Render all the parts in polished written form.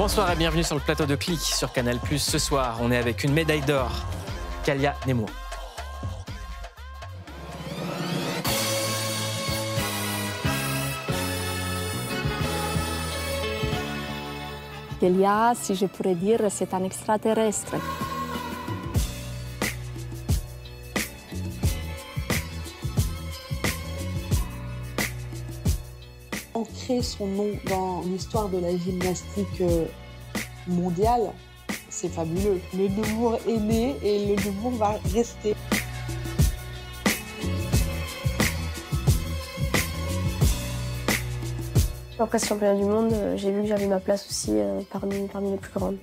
Bonsoir et bienvenue sur le plateau de Click sur Canal+. Ce soir, on est avec une médaille d'or, Kalia Nemours. Kalia, si je pourrais dire, c'est un extraterrestre. Ancrer son nom dans l'histoire de la gymnastique mondiale, c'est fabuleux. Le Nemours est né et le Nemours va rester. Après ce championnat du monde, j'ai vu que j'avais ma place aussi parmi les plus grandes.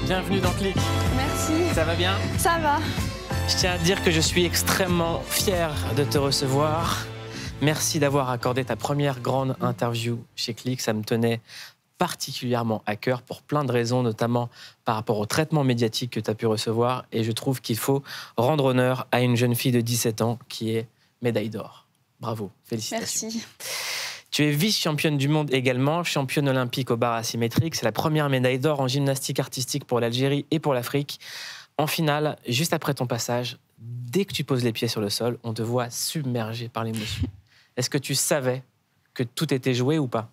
Bienvenue dans Click. Merci. Ça va bien? Ça va. Je tiens à dire que je suis extrêmement fier de te recevoir. Merci d'avoir accordé ta première grande interview chez Click. Ça me tenait particulièrement à cœur pour plein de raisons, notamment par rapport au traitement médiatique que tu as pu recevoir. Et je trouve qu'il faut rendre honneur à une jeune fille de 17 ans qui est médaille d'or. Bravo, félicitations. Merci. Tu es vice-championne du monde également, championne olympique au bar asymétrique. C'est la première médaille d'or en gymnastique artistique pour l'Algérie et pour l'Afrique. En finale, juste après ton passage, dès que tu poses les pieds sur le sol, on te voit submergé par l'émotion. Est-ce que tu savais que tout était joué ou pas?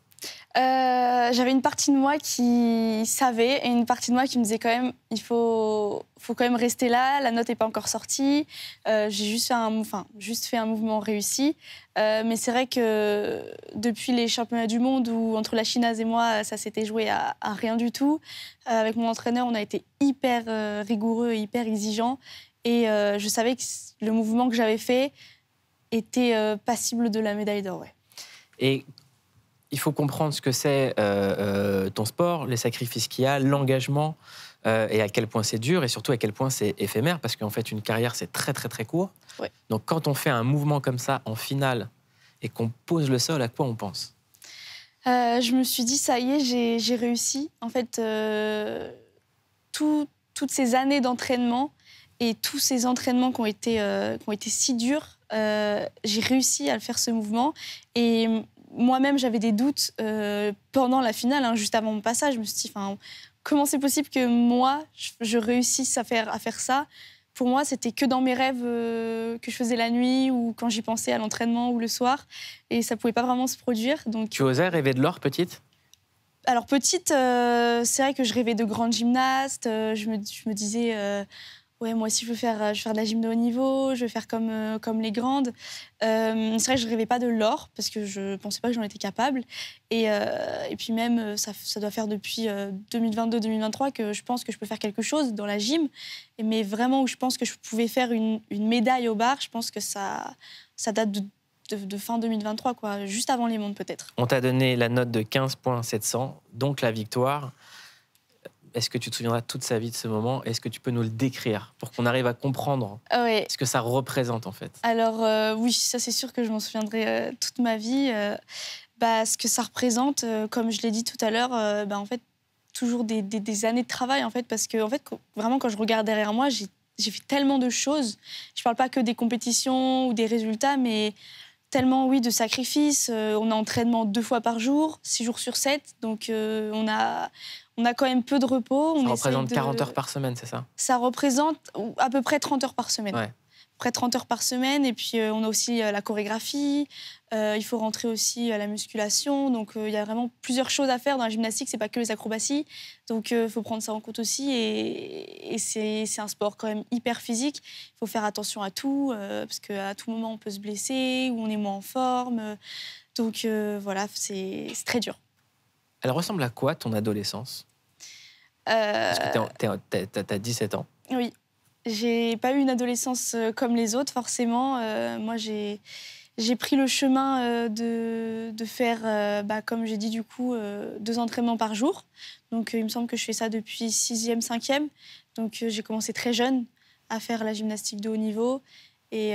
J'avais une partie de moi qui savait et une partie de moi qui me disait quand même il faut quand même rester là, la note n'est pas encore sortie, j'ai juste fait un mouvement réussi. Mais c'est vrai que depuis les championnats du monde où entre la Chinoise et moi ça s'était joué à rien du tout, avec mon entraîneur on a été hyper rigoureux et hyper exigeant et je savais que le mouvement que j'avais fait était passible de la médaille d'or. Ouais. Et il faut comprendre ce que c'est ton sport, les sacrifices qu'il y a, l'engagement, et à quel point c'est dur, et surtout à quel point c'est éphémère, parce qu'en fait, une carrière, c'est très, très, très court. Ouais. Donc, quand on fait un mouvement comme ça, en finale, et qu'on pose le sol, à quoi on pense? Je me suis dit, ça y est, j'ai réussi. En fait, toutes ces années d'entraînement et tous ces entraînements qui ont été si durs, j'ai réussi à le faire, ce mouvement. Et moi-même, j'avais des doutes pendant la finale, juste avant mon passage. Je me suis dit, comment c'est possible que moi, je réussisse à faire ça? Pour moi, c'était que dans mes rêves que je faisais la nuit ou quand j'y pensais à l'entraînement ou le soir. Et ça ne pouvait pas vraiment se produire. Donc... Tu osais rêver de l'or, petite? Alors, petite, c'est vrai que je rêvais de grande gymnaste. Je me disais... ouais, moi aussi, je veux faire de la gym de haut niveau, je veux faire comme les grandes. C'est vrai que je ne rêvais pas de l'or, parce que je ne pensais pas que j'en étais capable. Et puis même, ça doit faire depuis 2022-2023 que je pense que je peux faire quelque chose dans la gym. Mais vraiment, où je pense que je pouvais faire une médaille au bar, je pense que ça date de fin 2023, quoi, juste avant les mondes peut-être. On t'a donné la note de 15,700, donc la victoire. Est-ce que tu te souviendras toute sa vie de ce moment? Est-ce que tu peux nous le décrire pour qu'on arrive à comprendre ce que ça représente en fait? Alors oui, ça c'est sûr que je m'en souviendrai toute ma vie. Ce que ça représente, comme je l'ai dit tout à l'heure, en fait, toujours des années de travail en fait, parce que en fait, vraiment quand je regarde derrière moi, j'ai fait tellement de choses. Je parle pas que des compétitions ou des résultats, mais tellement, oui, de sacrifices. On a entraînement 2 fois par jour, 6 jours sur 7, donc on a quand même peu de repos. Ça représente 40 heures par semaine, c'est ça? Ça représente à peu près 30 heures par semaine. Ouais. Près de 30 heures par semaine. Et puis, on a aussi la chorégraphie. Il faut rentrer aussi à la musculation. Donc, il y a vraiment plusieurs choses à faire dans la gymnastique. C'est pas que les acrobaties. Donc, il faut prendre ça en compte aussi. Et c'est un sport quand même hyper physique. Il faut faire attention à tout. Parce qu'à tout moment, on peut se blesser ou on est moins en forme. Donc, voilà, c'est très dur. Elle ressemble à quoi, ton adolescence? Parce que t'as 17 ans. Oui. J'ai pas eu une adolescence comme les autres, forcément. Moi, j'ai pris le chemin de faire, comme j'ai dit, du coup, 2 entraînements par jour. Donc, il me semble que je fais ça depuis 6e, 5e. Donc, j'ai commencé très jeune à faire la gymnastique de haut niveau. Et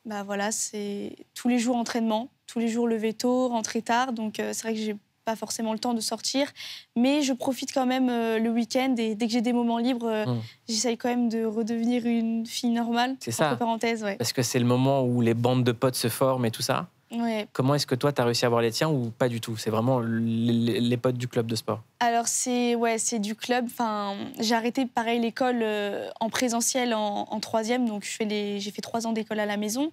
voilà, c'est tous les jours entraînement, tous les jours lever tôt, rentrer tard. Donc, c'est vrai que j'ai pas forcément le temps de sortir, mais je profite quand même le week-end et dès que j'ai des moments libres, j'essaye quand même de redevenir une fille normale. C'est ça. Entre parenthèses, ouais. Parce que c'est le moment où les bandes de potes se forment et tout ça. Ouais. Comment est-ce que toi, tu as réussi à avoir les tiens ou pas du tout? C'est vraiment les potes du club de sport? Alors, c'est du club. Enfin, j'ai arrêté, pareil, l'école en présentiel en troisième. Donc, j'ai fait 3 ans d'école à la maison.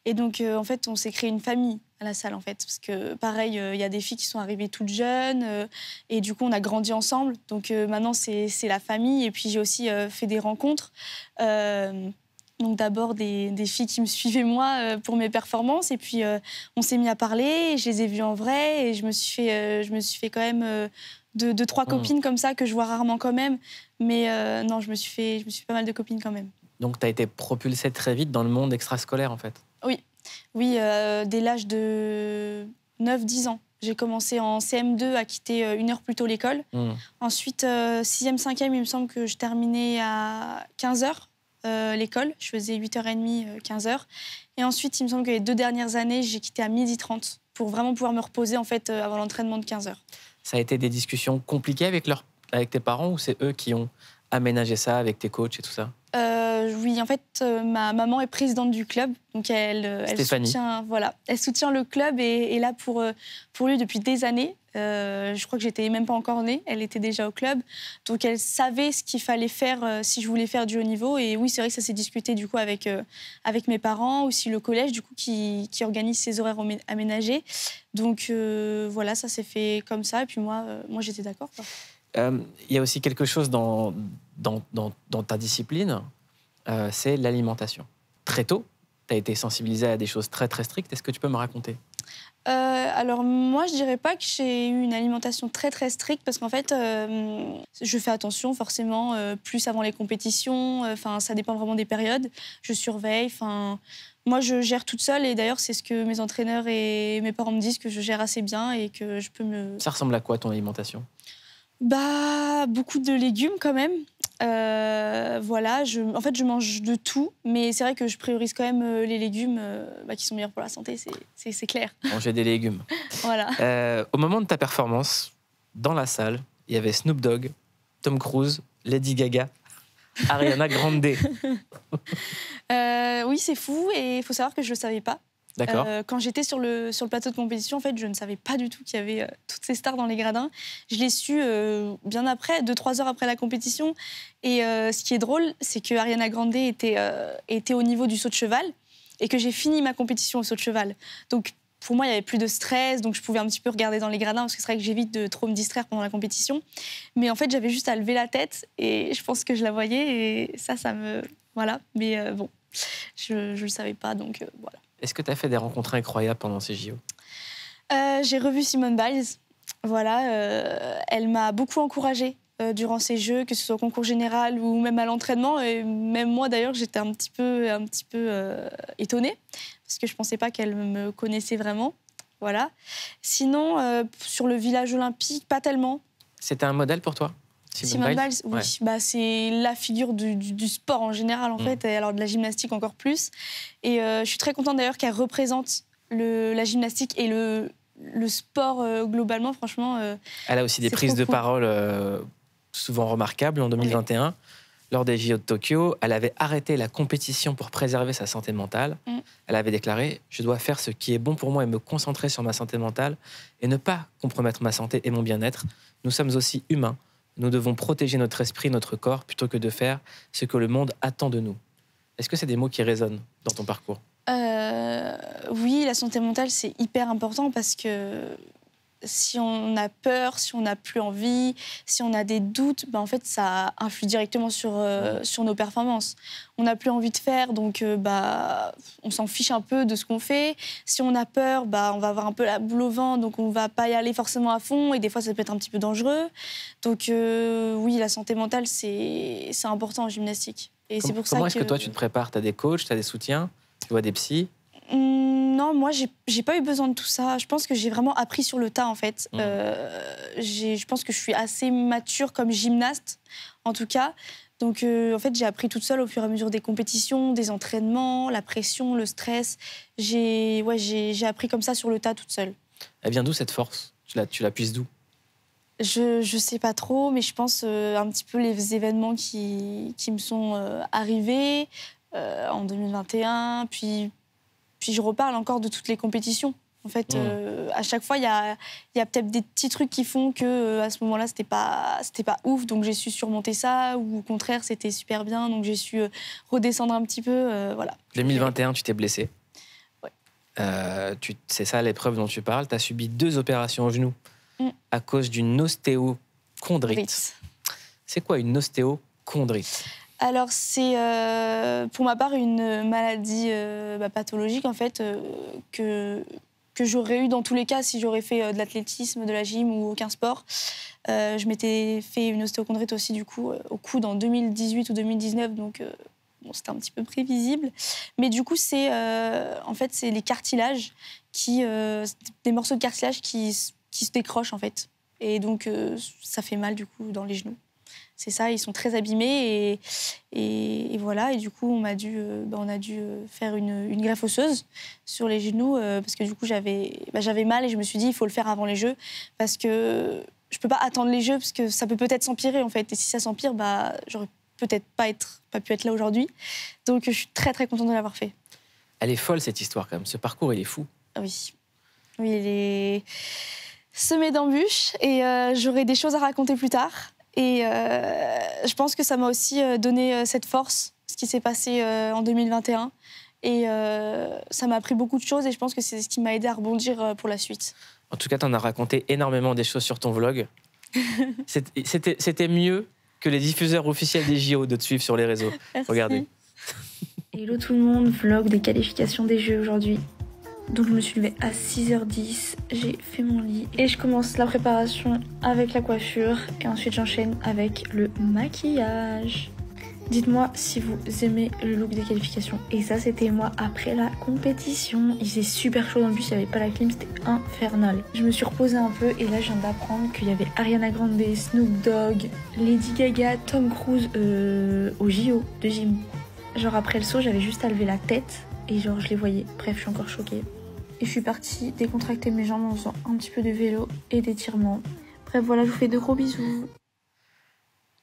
Et donc, en fait, on s'est créé une famille à la salle, en fait. Parce que, pareil, il y a des filles qui sont arrivées toutes jeunes. Et du coup, on a grandi ensemble. Donc, maintenant, c'est la famille. Et puis, j'ai aussi fait des rencontres. Donc d'abord des filles qui me suivaient moi pour mes performances et puis on s'est mis à parler, je les ai vues en vrai et je me suis fait quand même 2-3 copines comme ça que je vois rarement quand même, mais non, je me suis fait pas mal de copines quand même. Donc tu as été propulsée très vite dans le monde extrascolaire en fait? Oui, dès l'âge de 9-10 ans. J'ai commencé en CM2 à quitter 1 heure plus tôt l'école. Ensuite, 6e, 5e, il me semble que je terminais à 15h. L'école, je faisais 8h30, 15h. Et ensuite, il me semble que les 2 dernières années, j'ai quitté à 12h30 pour vraiment pouvoir me reposer en fait, avant l'entraînement de 15h. Ça a été des discussions compliquées avec tes parents ou c'est eux qui ont aménagé ça avec tes coachs et tout ça? Oui, en fait, ma maman est présidente du club, donc elle soutient le club et est là pour lui depuis des années. Je crois que j'étais même pas encore née, elle était déjà au club, donc elle savait ce qu'il fallait faire si je voulais faire du haut niveau. Et oui, c'est vrai que ça s'est discuté du coup avec mes parents, aussi le collège du coup qui organise ses horaires aménagés. Donc voilà, ça s'est fait comme ça. Et puis moi j'étais d'accord, quoi. Il y a aussi quelque chose dans ta discipline, c'est l'alimentation. Très tôt, tu as été sensibilisée à des choses très très strictes. Est-ce que tu peux me raconter? Alors moi, je dirais pas que j'ai eu une alimentation très très stricte parce qu'en fait, je fais attention forcément, plus avant les compétitions. Enfin, ça dépend vraiment des périodes. Je surveille. Enfin, moi, je gère toute seule et d'ailleurs, c'est ce que mes entraîneurs et mes parents me disent, que je gère assez bien et que je peux me... Ça ressemble à quoi ton alimentation? Beaucoup de légumes quand même. Voilà, en fait, je mange de tout, mais c'est vrai que je priorise quand même les légumes qui sont meilleurs pour la santé, c'est clair. Manger des légumes. Voilà. Au moment de ta performance, dans la salle, il y avait Snoop Dogg, Tom Cruise, Lady Gaga, Ariana Grande. Oui, c'est fou et il faut savoir que je ne le savais pas. D'accord. Quand j'étais sur le plateau de compétition, en fait, je ne savais pas du tout qu'il y avait toutes ces stars dans les gradins. Je l'ai su bien après, 2-3 heures après la compétition. Et ce qui est drôle, c'est que Ariana Grande était au niveau du saut de cheval et que j'ai fini ma compétition au saut de cheval. Donc, pour moi, il n'y avait plus de stress, donc je pouvais un petit peu regarder dans les gradins parce que c'est vrai que j'évite de trop me distraire pendant la compétition. Mais en fait, j'avais juste à lever la tête et je pense que je la voyais et ça me... Voilà. Mais bon, je ne le savais pas, donc voilà. Est-ce que tu as fait des rencontres incroyables pendant ces JO? J'ai revu Simone Biles. Voilà, elle m'a beaucoup encouragée durant ces Jeux, que ce soit au concours général ou même à l'entraînement. Et même moi, d'ailleurs, j'étais un petit peu étonnée parce que je ne pensais pas qu'elle me connaissait vraiment. Voilà. Sinon, sur le village olympique, pas tellement. C'était un modèle pour toi? Simone Biles, oui. Ouais. C'est la figure du sport en général, en fait, et alors de la gymnastique encore plus. Et je suis très contente d'ailleurs qu'elle représente la gymnastique et le sport globalement, franchement. Elle a aussi des prises de parole souvent remarquables. En 2021, lors des JO de Tokyo, elle avait arrêté la compétition pour préserver sa santé mentale. Elle avait déclaré « Je dois faire ce qui est bon pour moi et me concentrer sur ma santé mentale et ne pas compromettre ma santé et mon bien-être. Nous sommes aussi humains. Nous devons protéger notre esprit, notre corps, plutôt que de faire ce que le monde attend de nous. » Est-ce que c'est des mots qui résonnent dans ton parcours? Oui, la santé mentale, c'est hyper important parce que si on a peur, si on n'a plus envie, si on a des doutes, en fait, ça influe directement sur nos performances. On n'a plus envie de faire, donc on s'en fiche un peu de ce qu'on fait. Si on a peur, on va avoir un peu la boule au ventre, donc on ne va pas y aller forcément à fond, et des fois, ça peut être un petit peu dangereux. Donc oui, la santé mentale, c'est important en gymnastique. Et c'est pour ça comment est-ce que toi, tu te prépares? Tu as des coachs, tu as des soutiens, tu vois des psys? Non, moi, j'ai pas eu besoin de tout ça. Je pense que j'ai vraiment appris sur le tas, en fait. Je pense que je suis assez mature comme gymnaste, en tout cas. Donc, en fait, j'ai appris toute seule au fur et à mesure des compétitions, des entraînements, la pression, le stress. J'ai appris comme ça sur le tas, toute seule. Elle vient d'où, cette force? Tu la puisses d'où? Je sais pas trop, mais je pense un petit peu les événements qui me sont arrivés en 2021. Puis je reparle encore de toutes les compétitions. En fait, à chaque fois, il y a peut-être des petits trucs qui font que à ce moment-là, c'était pas ouf, donc j'ai su surmonter ça, ou au contraire, c'était super bien, donc j'ai su redescendre un petit peu. Voilà. 2021, tu t'es blessée. Ouais. C'est ça l'épreuve dont tu parles. Tu as subi 2 opérations au genou à cause d'une ostéochondrite. C'est quoi une ostéochondrite? Alors, c'est pour ma part une maladie pathologique, en fait, que j'aurais eu dans tous les cas si j'aurais fait de l'athlétisme, de la gym ou aucun sport. Je m'étais fait une ostéochondrite aussi, du coup, au coude en 2018 ou 2019, donc bon, c'était un petit peu prévisible. Mais du coup, en fait, c'est les cartilages, des morceaux de cartilage qui se décrochent, en fait. Et donc, ça fait mal, du coup, dans les genoux. C'est ça, ils sont très abîmés et voilà. Et du coup, on a dû faire une greffe osseuse sur les genoux parce que du coup, j'avais mal et je me suis dit, il faut le faire avant les Jeux parce que je peux pas attendre les Jeux parce que ça peut peut-être s'empirer, en fait. Et si ça s'empire, j'aurais peut-être pas pu être là aujourd'hui. Donc, je suis très, très contente de l'avoir fait. Elle est folle, cette histoire, quand même. Ce parcours, il est fou. Oui, il est semé d'embûches et j'aurai des choses à raconter plus tard. Et je pense que ça m'a aussi donné cette force, ce qui s'est passé en 2021. Et ça m'a appris beaucoup de choses et je pense que c'est ce qui m'a aidé à rebondir pour la suite. En tout cas, tu en as raconté énormément des choses sur ton vlog. C'était mieux que les diffuseurs officiels des JO de te suivre sur les réseaux. Merci. Regardez. Hello tout le monde, vlog des qualifications des Jeux aujourd'hui. Donc je me suis levée à 6h10, j'ai fait mon lit et je commence la préparation avec la coiffure et ensuite j'enchaîne avec le maquillage. Dites-moi si vous aimez le look des qualifications. Et ça, c'était moi après la compétition. Il faisait super chaud dans le bus, il n'y avait pas la clim, c'était infernal. Je me suis reposée un peu et là je viens d'apprendre qu'il y avait Ariana Grande, Snoop Dogg, Lady Gaga, Tom Cruise au JO de gym. Genre après le saut, j'avais juste à lever la tête et genre je les voyais. Bref, je suis encore choquée. Et je suis partie décontracter mes jambes en faisant un petit peu de vélo et d'étirements. Bref, voilà, je vous fais de gros bisous.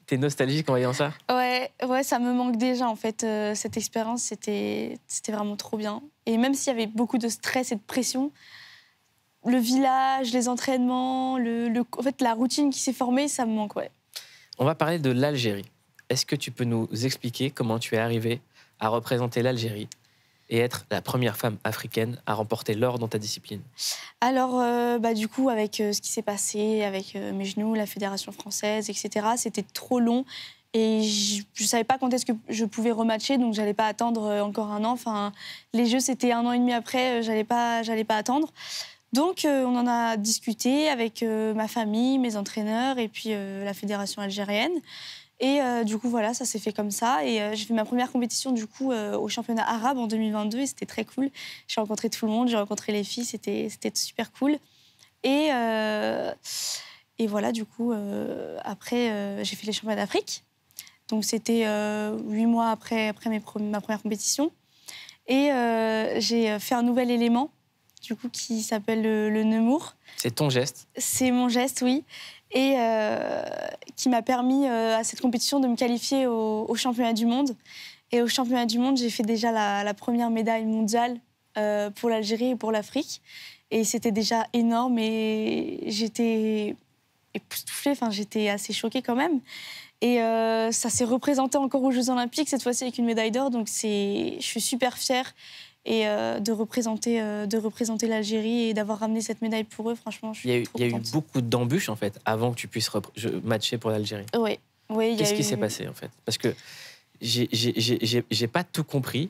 T'es nostalgique en voyant ça? Ouais, ça me manque déjà, en fait. Cette expérience, c'était vraiment trop bien. Et même s'il y avait beaucoup de stress et de pression, le village, les entraînements, en fait, la routine qui s'est formée, ça me manque, ouais. On va parler de l'Algérie. Est-ce que tu peux nous expliquer comment tu es arrivée à représenter l'Algérie et être la première femme africaine à remporter l'or dans ta discipline? Alors, du coup, avec ce qui s'est passé, avec mes genoux, la fédération française, etc., c'était trop long. Et je ne savais pas quand est-ce que je pouvais rematcher, donc je n'allais pas attendre encore un an. Enfin, les Jeux, c'était 1 an et demi après, j'allais pas attendre. Donc, on en a discuté avec ma famille, mes entraîneurs et puis la fédération algérienne. Et du coup, voilà, ça s'est fait comme ça. Et j'ai fait ma première compétition, du coup, au championnat arabe en 2022. Et c'était très cool. J'ai rencontré tout le monde, j'ai rencontré les filles. C'était super cool. Et voilà, du coup, après, j'ai fait les championnats d'Afrique. Donc, c'était 8 mois après ma première compétition. Et j'ai fait un nouvel élément, du coup, qui s'appelle le Nemours. C'est ton geste? C'est mon geste, oui. Et qui m'a permis à cette compétition de me qualifier au championnat du monde. Et au championnat du monde, j'ai fait déjà la première médaille mondiale pour l'Algérie et pour l'Afrique. Et c'était déjà énorme et j'étais époustouflée, enfin, j'étais assez choquée quand même. Et ça s'est représenté encore aux Jeux Olympiques, cette fois-ci avec une médaille d'or. Donc je suis super fière. Et de représenter l'Algérie et d'avoir ramené cette médaille pour eux, franchement, je suis trop contente. Il y a eu beaucoup d'embûches, en fait, avant que tu puisses matcher pour l'Algérie. Oui. Qu'est-ce qui s'est passé, en fait? Parce que j'ai pas tout compris,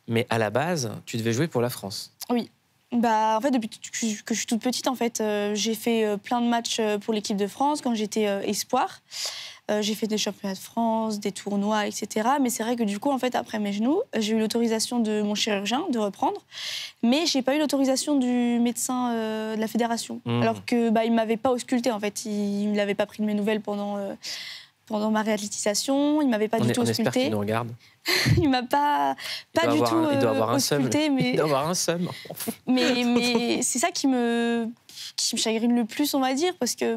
mais à la base, tu devais jouer pour la France. Oui. En fait, depuis que je suis toute petite, en fait, j'ai fait plein de matchs pour l'équipe de France quand j'étais espoir. J'ai fait des championnats de France, des tournois, etc. Mais c'est vrai que du coup, en fait, après mes genoux, j'ai eu l'autorisation de mon chirurgien de reprendre. Mais j'ai pas eu l'autorisation du médecin de la fédération. Alors que il m'avait pas ausculté, en fait. Il n'avait pas pris de mes nouvelles pendant pendant ma réathlétisation. Il m'avait pas du tout On espère ausculté. qu'il nous regarde. Il m'a pas du tout il doit avoir un seum. ausculté, mais Il doit avoir un seum. mais c'est ça qui me chagrine le plus, on va dire, parce que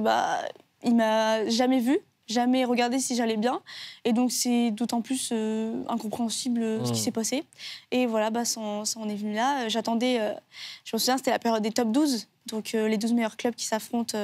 il m'a jamais vu, jamais regardé si j'allais bien, et donc c'est d'autant plus incompréhensible ce qui s'est passé. Et voilà, ça en est venu là. J'attendais, je me souviens, c'était la période des top 12, donc les 12 meilleurs clubs qui s'affrontent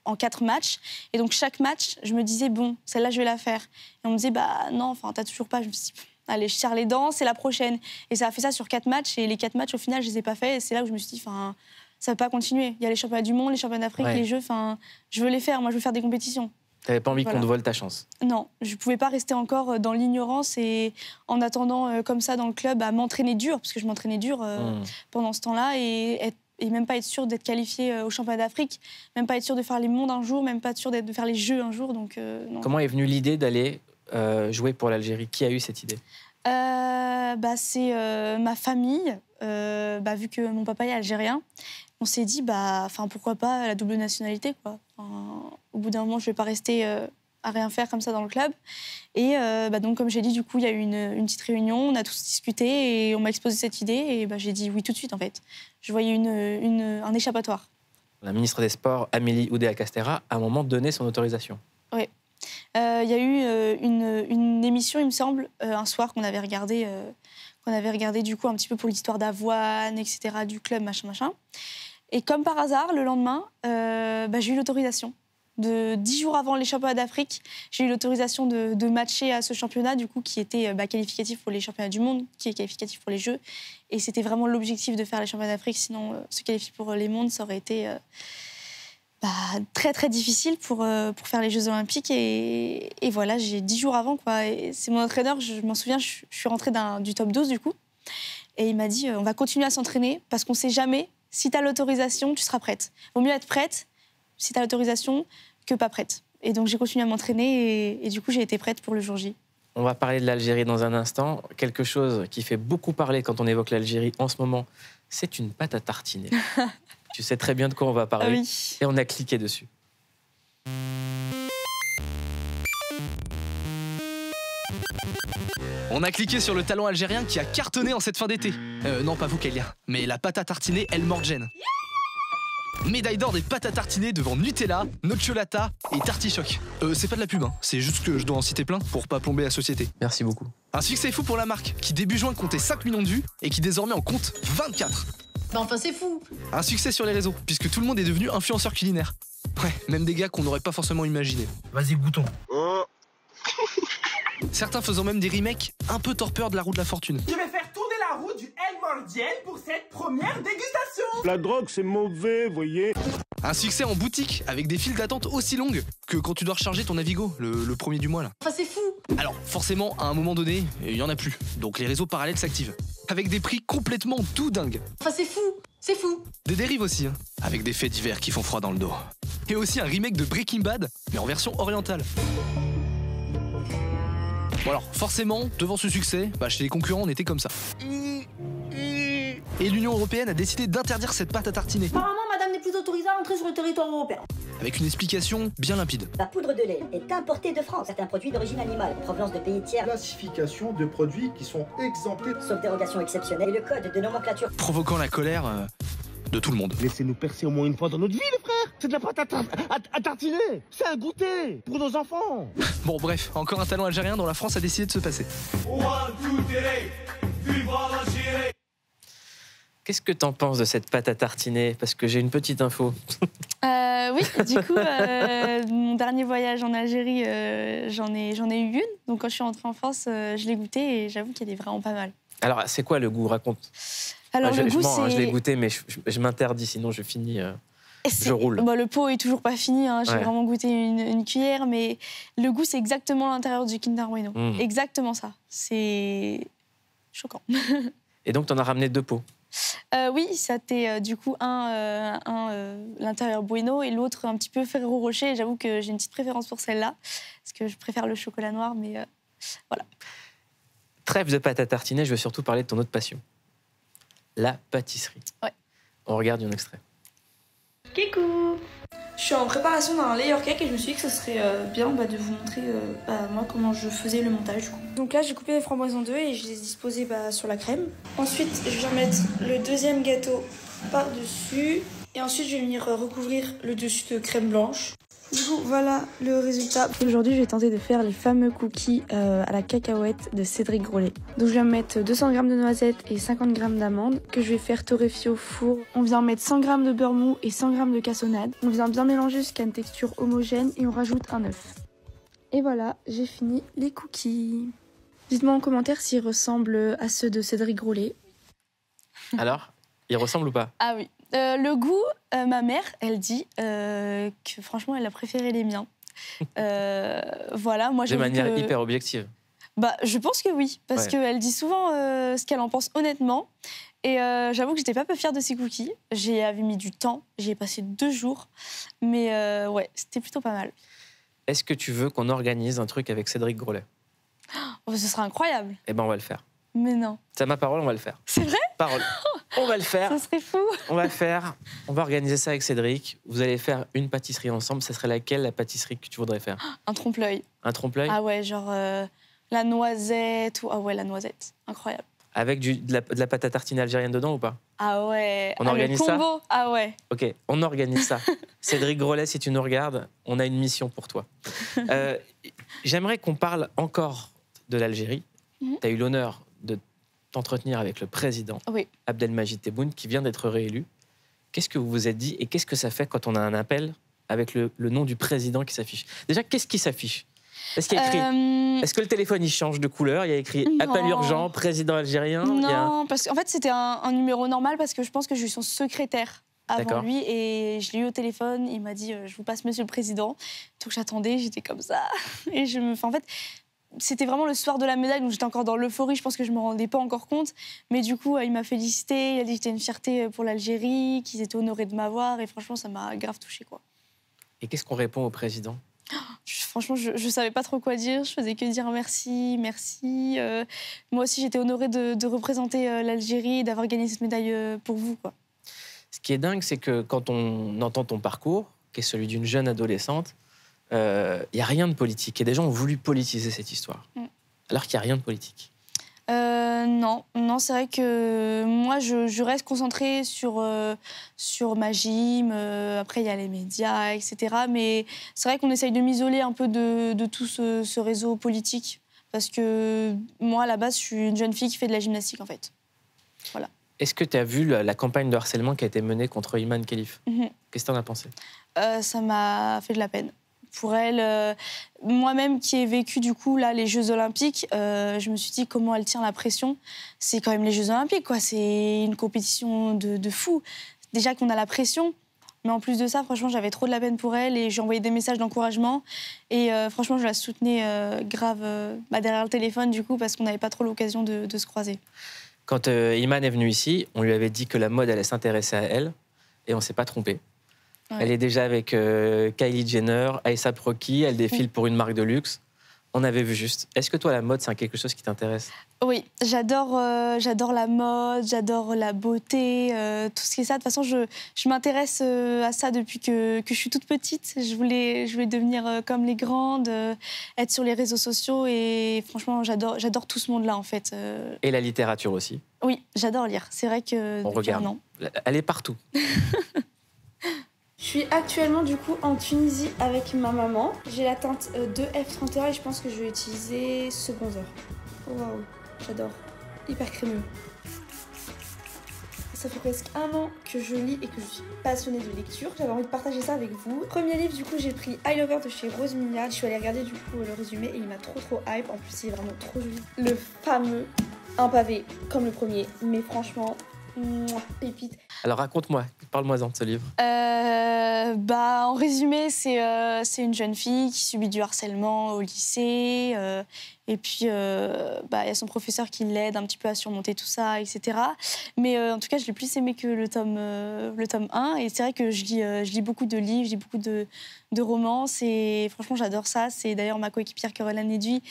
en 4 matchs. Et donc chaque match, je me disais, bon, celle-là, je vais la faire. Et on me disait, non, enfin, t'as toujours pas. Je me suis dit, allez, je serre les dents, c'est la prochaine. Et ça a fait ça sur 4 matchs, et les 4 matchs, au final, je les ai pas faits. Et c'est là où je me suis dit, enfin, ça ne peut pas continuer. Il y a les championnats du monde, les championnats d'Afrique, les Jeux, enfin, je veux les faire. Moi, je veux faire des compétitions. T'avais pas envie qu'on te vole ta chance? Non, je pouvais pas rester encore dans l'ignorance et en attendant comme ça dans le club à m'entraîner dur, parce que je m'entraînais dur pendant ce temps-là, et même pas être sûre d'être qualifiée au championnat d'Afrique, même pas être sûre de faire les mondes un jour, même pas être sûre de faire les Jeux un jour. Donc, non. Comment est venue l'idée d'aller jouer pour l'Algérie? Qui a eu cette idée? C'est ma famille, vu que mon papa est algérien. On s'est dit, pourquoi pas la double nationalité, quoi. Au bout d'un moment, je vais pas rester à rien faire comme ça dans le club. Et donc, comme j'ai dit, du coup, il y a eu une petite réunion, on a tous discuté et on m'a exposé cette idée. Et j'ai dit oui tout de suite, en fait. Je voyais un échappatoire. La ministre des Sports, Amélie Oudéa-Castéra, a à un moment donné son autorisation. Oui. Il y a eu une émission, il me semble, un soir qu'on avait regardé du coup un petit peu pour l'histoire d'Avoine, etc., du club, machin. Et comme par hasard, le lendemain, j'ai eu l'autorisation. 10 jours avant les championnats d'Afrique, j'ai eu l'autorisation de matcher à ce championnat, du coup, qui était qualificatif pour les championnats du monde, qui est qualificatif pour les Jeux. Et c'était vraiment l'objectif de faire les championnats d'Afrique. Sinon, se qualifier pour les mondes, ça aurait été très, très difficile pour faire les Jeux Olympiques. Et voilà, j'ai 10 jours avant, quoi. Et c'est mon entraîneur, je m'en souviens, je suis rentrée du top 12, du coup. Et il m'a dit, on va continuer à s'entraîner parce qu'on ne sait jamais. Si tu as l'autorisation, tu seras prête. Vaut mieux être prête, si tu as l'autorisation, que pas prête. Et donc, j'ai continué à m'entraîner et du coup, j'ai été prête pour le jour J. On va parler de l'Algérie dans un instant. Quelque chose qui fait beaucoup parler quand on évoque l'Algérie en ce moment, c'est une pâte à tartiner. Tu sais très bien de quoi on va parler. Oui. Et on a cliqué dessus. On a cliqué sur le talent algérien qui a cartonné en cette fin d'été. Non, pas vous, Kélia. Mais la pâte à tartiner El Morgen. Médaille d'or des pâtes à tartiner devant Nutella, Nocciolata et Tartichoc. C'est pas de la pub, hein. C'est juste que je dois en citer plein pour pas plomber la société. Merci beaucoup. Un succès fou pour la marque, qui début juin comptait 5 millions de vues et qui désormais en compte 24. Enfin, c'est fou. Un succès sur les réseaux, puisque tout le monde est devenu influenceur culinaire. Ouais, même des gars qu'on n'aurait pas forcément imaginé. Vas-y, goûtons. Certains faisant même des remakes un peu torpeurs de la roue de la fortune. Je vais faire tourner la roue du El Mordiel pour cette première dégustation. La drogue, c'est mauvais, voyez. Un succès en boutique, avec des files d'attente aussi longues que quand tu dois recharger ton Navigo, le premier du mois là. Enfin, c'est fou. Alors, forcément, à un moment donné, il y en a plus. Donc les réseaux parallèles s'activent. Avec des prix complètement tout dingues. Enfin, c'est fou. C'est fou. Des dérives aussi, hein, avec des faits divers qui font froid dans le dos. Et aussi un remake de Breaking Bad, mais en version orientale. Bon alors, forcément, devant ce succès, chez les concurrents, on était comme ça. Et l'Union Européenne a décidé d'interdire cette pâte à tartiner. Apparemment, madame n'est plus autorisée à entrer sur le territoire européen. Avec une explication bien limpide. La poudre de lait est importée de France. Certains produits d'origine animale, provenance de pays tiers. Classification de produits qui sont exemptés. Sauf dérogation exceptionnelle et le code de nomenclature. Provoquant la colère de tout le monde. Laissez-nous percer au moins une fois dans notre vie, les frères. C'est de la pâte à tartiner. C'est un goûter pour nos enfants. Bon, bref, encore un talent algérien dont la France a décidé de se passer. Qu'est-ce que t'en penses de cette pâte à tartiner? Parce que j'ai une petite info. Oui, du coup, mon dernier voyage en Algérie, j'en ai eu une. Donc, quand je suis rentrée en France, je l'ai goûtée et j'avoue qu'elle est vraiment pas mal. Alors, c'est quoi le goût? Raconte. Alors, le goût, c'est... Je l'ai goûté, mais je m'interdis, sinon je finis... je roule. Le pot est toujours pas fini, hein. J'ai vraiment goûté une cuillère, mais le goût, c'est exactement l'intérieur du Kinder Bueno. Exactement ça. C'est choquant. Et donc, t'en as ramené 2 pots? Oui, c'était du coup l'intérieur Bueno et l'autre un petit peu Ferrero Rocher. J'avoue que j'ai une petite préférence pour celle-là, parce que je préfère le chocolat noir, mais voilà. Trêve de pâte à tartiner, je veux surtout parler de ton autre passion. La pâtisserie. Ouais. On regarde un extrait. Kikou. Je suis en préparation d'un layer cake et je me suis dit que ce serait bien de vous montrer moi comment je faisais le montage du coup. Donc là j'ai coupé les framboises en deux et je les ai disposées sur la crème. Ensuite je vais mettre le deuxième gâteau par-dessus et ensuite je vais venir recouvrir le dessus de crème blanche. Du coup voilà le résultat. Aujourd'hui je vais tenter de faire les fameux cookies à la cacahuète de Cédric Grolet. Donc je vais mettre 200 g de noisettes et 50 g d'amandes que je vais faire torréfier au four. On vient mettre 100 g de beurre mou et 100 g de cassonade. On vient bien mélanger jusqu'à une texture homogène et on rajoute un œuf. Et voilà, j'ai fini les cookies. Dites-moi en commentaire s'ils ressemblent à ceux de Cédric Grolet. Alors, ils ressemblent ou pas? Ah oui. Le goût, ma mère, elle dit que franchement, elle a préféré les miens. Voilà, moi de manière hyper objective. Bah, je pense que oui, parce qu'elle dit souvent ce qu'elle en pense honnêtement. Et j'avoue que j'étais pas peu fière de ces cookies. J'y avais mis du temps, j'y ai passé 2 jours. Mais ouais, c'était plutôt pas mal. Est-ce que tu veux qu'on organise un truc avec Cédric Grolet? Oh, ce sera incroyable. Eh ben, on va le faire. Mais non. C'est ma parole, on va le faire. C'est vrai? Parole. On va le faire. Ça serait fou. On va le faire. On va organiser ça avec Cédric. Vous allez faire une pâtisserie ensemble. Ça serait laquelle, la pâtisserie que tu voudrais faire? Un trompe-l'œil. Un trompe-l'œil? Ah ouais, genre la noisette. Ah ouais, la noisette. Incroyable. Avec de la pâte à tartiner algérienne dedans ou pas? Ah ouais. On organise le combo. Ça? Ah ouais. Ok, on organise ça. Cédric Grolet, si tu nous regardes, on a une mission pour toi. J'aimerais qu'on parle encore de l'Algérie. Tu as eu l'honneur de t'entretenir avec le président Abdelmajid Tebboune, qui vient d'être réélu. Qu'est-ce que vous vous êtes dit et qu'est-ce que ça fait quand on a un appel avec le nom du président qui s'affiche? Déjà, qu'est-ce qui s'affiche? Est-ce qu'il y a écrit Est-ce que le téléphone il change de couleur? Il y a écrit appel urgent, président algérien? Non, parce qu'en fait c'était un numéro normal parce que je pense que j'ai eu son secrétaire avant lui et je l'ai eu au téléphone. Il m'a dit je vous passe monsieur le président. Donc j'attendais, j'étais comme ça et en fait c'était vraiment le soir de la médaille, donc j'étais encore dans l'euphorie. Je pense que je me rendais pas encore compte, mais du coup il m'a félicité. Il a dit que c'était une fierté pour l'Algérie, qu'ils étaient honorés de m'avoir et franchement ça m'a grave touchée quoi. Et qu'est-ce qu'on répond au président? Franchement, je savais pas trop quoi dire. Je faisais que dire merci, merci. Moi aussi, j'étais honorée de représenter l'Algérie et d'avoir gagné cette médaille pour vous, quoi. Ce qui est dingue, c'est que quand on entend ton parcours, qui est celui d'une jeune adolescente, il n'y a rien de politique. Et des gens ont voulu politiser cette histoire, alors qu'il n'y a rien de politique. Non, c'est vrai que moi, je reste concentrée sur ma gym. Après, il y a les médias, etc. Mais c'est vrai qu'on essaye de m'isoler un peu de tout ce réseau politique. Parce que moi, à la base, je suis une jeune fille qui fait de la gymnastique, en fait. Voilà. Est-ce que tu as vu la campagne de harcèlement qui a été menée contre Iman Khelif? Qu'est-ce que tu en as pensé? Ça m'a fait de la peine. Pour elle, moi-même qui ai vécu du coup là les Jeux Olympiques, je me suis dit comment elle tient la pression. C'est quand même les Jeux Olympiques, quoi. C'est une compétition de fou. Déjà qu'on a la pression, mais en plus de ça, franchement, j'avais trop de la peine pour elle et j'ai envoyé des messages d'encouragement. Et franchement, je la soutenais grave derrière le téléphone du coup parce qu'on n'avait pas trop l'occasion de se croiser. Quand Iman est venue ici, on lui avait dit que la mode allait s'intéresser à elle et on s'est pas trompé. Ouais. Elle est déjà avec Kylie Jenner, A$AP Rocky, elle défile pour une marque de luxe. On avait vu juste. Est-ce que toi, la mode, c'est quelque chose qui t'intéresse? Oui, j'adore la mode, j'adore la beauté, tout ce qui est ça. De toute façon, je m'intéresse à ça depuis que je suis toute petite. Je voulais devenir comme les grandes, être sur les réseaux sociaux et franchement, j'adore tout ce monde-là, en fait. Et la littérature aussi? Oui, j'adore lire. C'est vrai que... On regarde. Elle est partout. Je suis actuellement du coup en Tunisie avec ma maman. J'ai la teinte de F31 et je pense que je vais utiliser ce bronzer. Oh waouh, j'adore. Hyper crémeux. Ça fait presque 1 an que je lis et que je suis passionnée de lecture. J'avais envie de partager ça avec vous. Premier livre du coup j'ai pris I Love Her de chez Rose Mignard. Je suis allée regarder du coup le résumé et il m'a trop hype. En plus il est vraiment trop joli. Le fameux Un pavé comme le premier. Mais franchement, pépite. Alors raconte-moi, parle-moi-en de ce livre. En résumé, c'est une jeune fille qui subit du harcèlement au lycée. Et puis, il y a son professeur qui l'aide un petit peu à surmonter tout ça, etc. Mais en tout cas, je l'ai plus aimé que le tome 1. Et c'est vrai que je lis beaucoup de livres, je lis beaucoup de romances. Et franchement, j'adore ça. C'est d'ailleurs ma coéquipière Caroline Néduit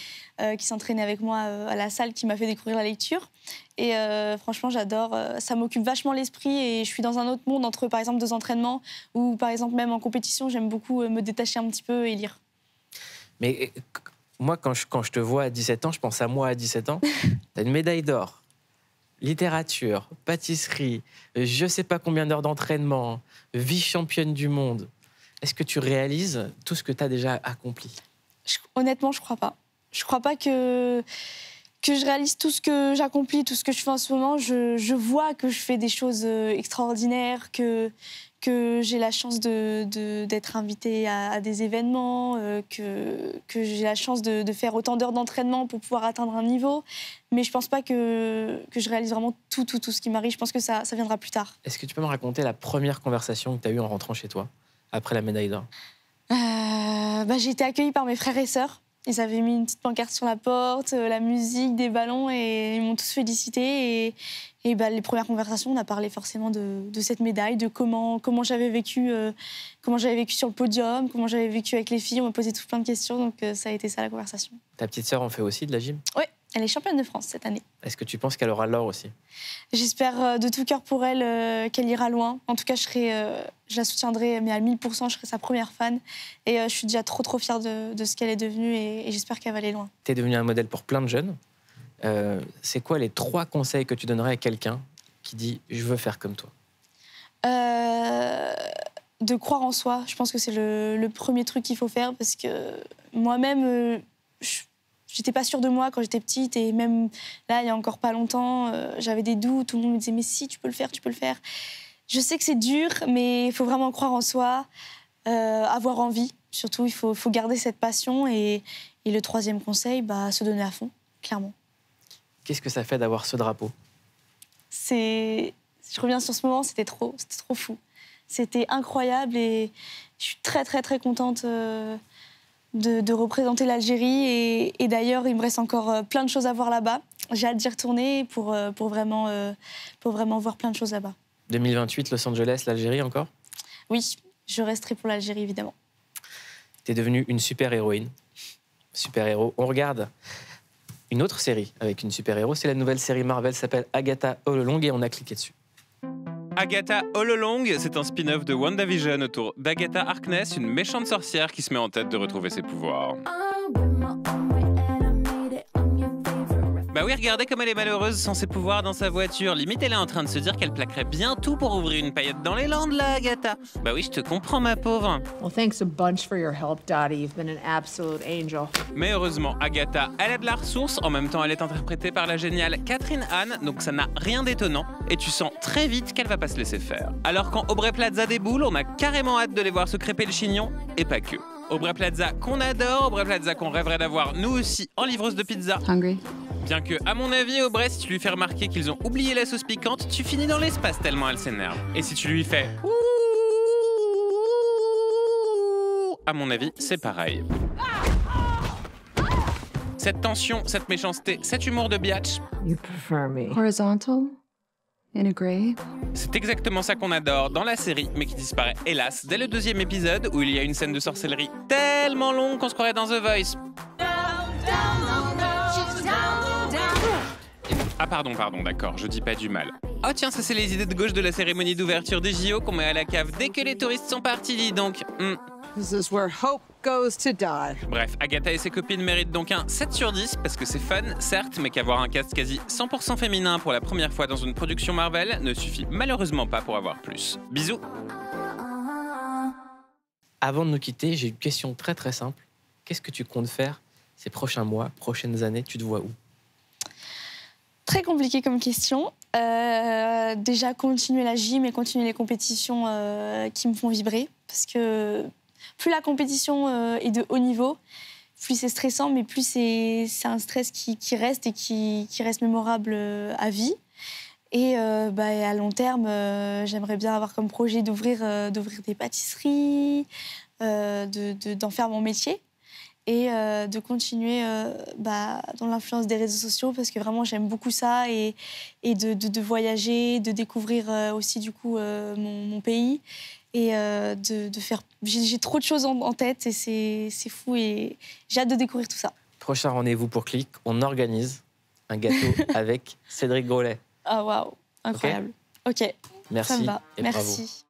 qui s'entraînait avec moi à la salle qui m'a fait découvrir la lecture. Et franchement, j'adore. Ça m'occupe vachement l'esprit et je suis dans un autre monde entre, par exemple, 2 entraînements ou, par exemple, même en compétition, j'aime beaucoup me détacher un petit peu et lire. Mais moi, quand je te vois à 17 ans, je pense à moi à 17 ans. Tu as une médaille d'or, littérature, pâtisserie, je ne sais pas combien d'heures d'entraînement, vice-championne du monde. Est-ce que tu réalises tout ce que tu as déjà accompli? Honnêtement, je ne crois pas. Je ne crois pas que je réalise tout ce que j'accomplis, tout ce que je fais en ce moment. Je vois que je fais des choses extraordinaires, que j'ai la chance d'être invitée à des événements, que j'ai la chance de faire autant d'heures d'entraînement pour pouvoir atteindre un niveau. Mais je ne pense pas que je réalise vraiment tout ce qui m'arrive. Je pense que ça viendra plus tard. Est-ce que tu peux me raconter la première conversation que tu as eue en rentrant chez toi, après la médaille d'or? J'ai été accueillie par mes frères et sœurs. Ils avaient mis une petite pancarte sur la porte, la musique, des ballons, et ils m'ont tous félicité. Et les premières conversations, on a parlé forcément de cette médaille, de comment j'avais vécu sur le podium, comment j'avais vécu avec les filles. On m'a posé tout plein de questions, donc ça a été ça la conversation. Ta petite sœur en fait aussi de la gym? Oui, elle est championne de France cette année. Est-ce que tu penses qu'elle aura l'or aussi? J'espère de tout cœur pour elle qu'elle ira loin. En tout cas, je la soutiendrai, mais à 1000%, je serai sa première fan. Et je suis déjà trop fière de ce qu'elle est devenue et j'espère qu'elle va aller loin. Tu es devenue un modèle pour plein de jeunes. C'est quoi les 3 conseils que tu donnerais à quelqu'un qui dit « je veux faire comme toi » De croire en soi. Je pense que c'est le premier truc qu'il faut faire parce que moi-même, j'étais pas sûre de moi quand j'étais petite et même là, il y a encore pas longtemps, j'avais des doutes. Tout le monde me disait « mais si, tu peux le faire, tu peux le faire ». Je sais que c'est dur, mais il faut vraiment croire en soi, avoir envie. Surtout, il faut garder cette passion. Et le 3e conseil, se donner à fond, clairement. Qu'est-ce que ça fait d'avoir ce drapeau? Je reviens sur ce moment, c'était trop fou. C'était incroyable et je suis très contente de représenter l'Algérie. Et d'ailleurs, il me reste encore plein de choses à voir là-bas. J'ai hâte d'y retourner pour vraiment voir plein de choses là-bas. 2028, Los Angeles, l'Algérie encore? Oui, je resterai pour l'Algérie, évidemment. T'es devenue une super-héroïne. Super-héros. On regarde une autre série avec une super-héros. C'est la nouvelle série Marvel, s'appelle Agatha All Along et on a cliqué dessus. Agatha All Along, c'est un spin-off de WandaVision autour d'Agatha Harkness, une méchante sorcière qui se met en tête de retrouver ses pouvoirs. Bah oui, regardez comme elle est malheureuse sans ses pouvoirs dans sa voiture. Limite, elle est en train de se dire qu'elle plaquerait bien tout pour ouvrir une paillette dans les Landes, là, Agatha. Bah oui, je te comprends, ma pauvre. Well, thanks a bunch for your help, Dottie. You've been an absolute angel. Mais heureusement, Agatha, elle a de la ressource. En même temps, elle est interprétée par la géniale Catherine Hahn, donc ça n'a rien d'étonnant. Et tu sens très vite qu'elle va pas se laisser faire. Alors quand Aubrey Plaza déboule, on a carrément hâte de les voir se crêper le chignon, et pas que. Aubrey Plaza qu'on adore, Aubrey Plaza qu'on rêverait d'avoir nous aussi en livreuse de pizza. Hungry. Bien que, à mon avis, Aubrey, si tu lui fais remarquer qu'ils ont oublié la sauce piquante, tu finis dans l'espace tellement elle s'énerve. Et si tu lui fais à mon avis, c'est pareil. Cette tension, cette méchanceté, cet humour de biatch. You prefer me horizontal, in a gray. C'est exactement ça qu'on adore dans la série, mais qui disparaît hélas dès le 2e épisode où il y a une scène de sorcellerie tellement longue qu'on se croirait dans The Voice. Ah pardon, d'accord, je dis pas du mal. Oh tiens, ça c'est les idées de gauche de la cérémonie d'ouverture des JO qu'on met à la cave dès que les touristes sont partis, dis donc. This is where hope goes to die. Bref, Agatha et ses copines méritent donc un 7 sur 10 parce que c'est fun, certes, mais qu'avoir un cast quasi 100% féminin pour la première fois dans une production Marvel ne suffit malheureusement pas pour avoir plus. Bisous. Avant de nous quitter, j'ai une question très simple. Qu'est-ce que tu comptes faire ces prochains mois, prochaines années? Tu te vois où? Très compliqué comme question. Déjà, continuer la gym et continuer les compétitions qui me font vibrer. Parce que plus la compétition est de haut niveau, plus c'est stressant, mais plus c'est un stress qui reste et qui reste mémorable à vie. Et à long terme, j'aimerais bien avoir comme projet d'ouvrir des pâtisseries, d'en faire mon métier. Et de continuer dans l'influence des réseaux sociaux parce que vraiment j'aime beaucoup ça et de voyager, de découvrir aussi du coup mon pays et de faire... J'ai trop de choses en tête et c'est fou et j'ai hâte de découvrir tout ça. Prochain rendez-vous pour Click, on organise un gâteau avec Cédric Grolet. Ah waouh, incroyable. Ok. Merci Ça me va. et bravo. Merci.